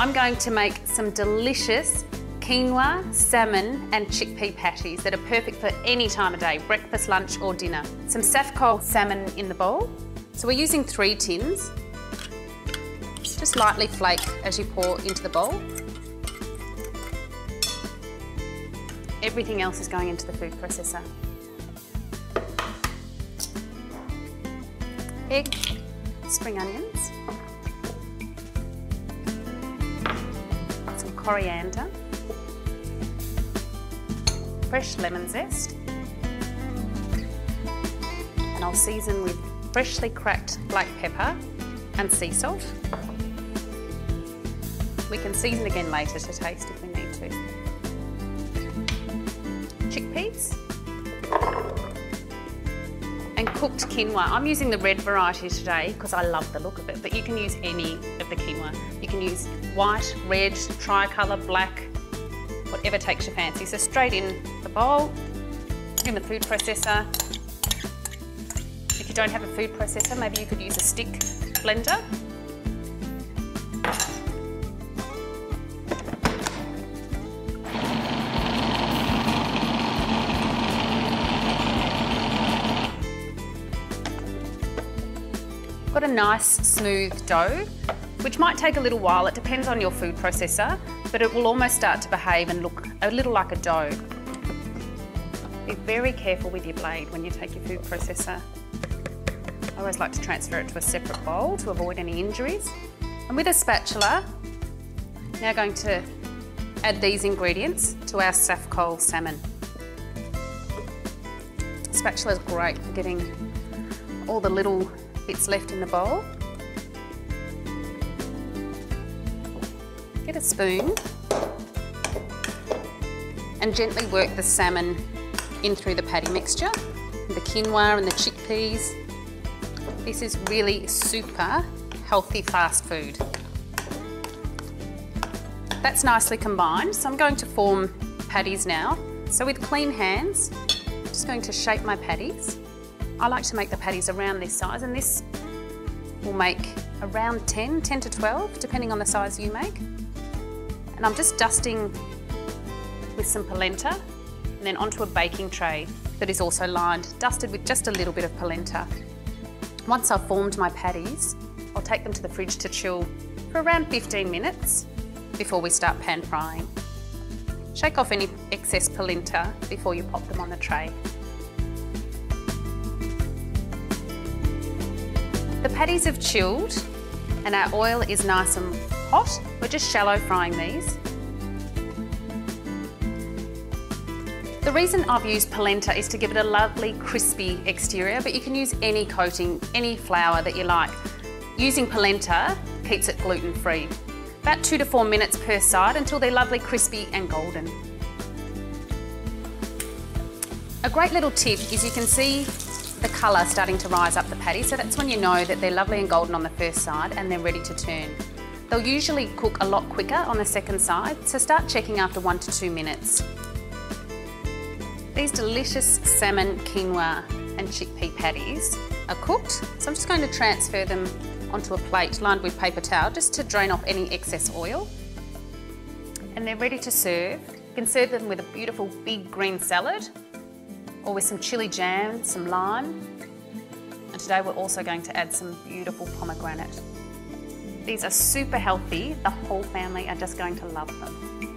I'm going to make some delicious quinoa, salmon and chickpea patties that are perfect for any time of day, breakfast, lunch or dinner. Some Safcol salmon in the bowl. So we're using 3 tins. Just lightly flake as you pour into the bowl. Everything else is going into the food processor. Egg, spring onions, some coriander, fresh lemon zest, and I'll season with freshly cracked black pepper and sea salt. We can season again later to taste if we need to. Chickpeas and cooked quinoa. I'm using the red variety today because I love the look of it, but you can use any of the quinoa. You can use white, red, tricolour, black, whatever takes your fancy. So straight in the bowl, in the food processor. If you don't have a food processor, maybe you could use a stick blender. Got a nice smooth dough, which might take a little while. It depends on your food processor, but it will almost start to behave and look a little like a dough. Be very careful with your blade when you take your food processor. I always like to transfer it to a separate bowl to avoid any injuries. And with a spatula, now going to add these ingredients to our Safcol salmon. Spatula is great for getting all the little bits left in the bowl. Get a spoon and gently work the salmon in through the patty mixture, the quinoa and the chickpeas. This is really super healthy fast food. That's nicely combined, so I'm going to form patties now. So with clean hands, I'm just going to shape my patties. I like to make the patties around this size, and this will make around 10 to 12, depending on the size you make. And I'm just dusting with some polenta and then onto a baking tray that is also lined, dusted with just a little bit of polenta. Once I've formed my patties, I'll take them to the fridge to chill for around 15 minutes before we start pan frying. Shake off any excess polenta before you pop them on the tray. The patties have chilled and our oil is nice and hot. We're just shallow frying these. The reason I've used polenta is to give it a lovely crispy exterior, but you can use any coating, any flour that you like. Using polenta keeps it gluten-free. About 2 to 4 minutes per side until they're lovely, crispy and golden. A great little tip is you can see the colour starting to rise up the patty, so that's when you know that they're lovely and golden on the first side and they're ready to turn. They'll usually cook a lot quicker on the second side, so start checking after 1 to 2 minutes. These delicious salmon, quinoa and chickpea patties are cooked, so I'm just going to transfer them onto a plate lined with paper towel just to drain off any excess oil. And they're ready to serve. You can serve them with a beautiful big green salad or with some chilli jam, some lime. And today we're also going to add some beautiful pomegranate. These are super healthy. The whole family are just going to love them.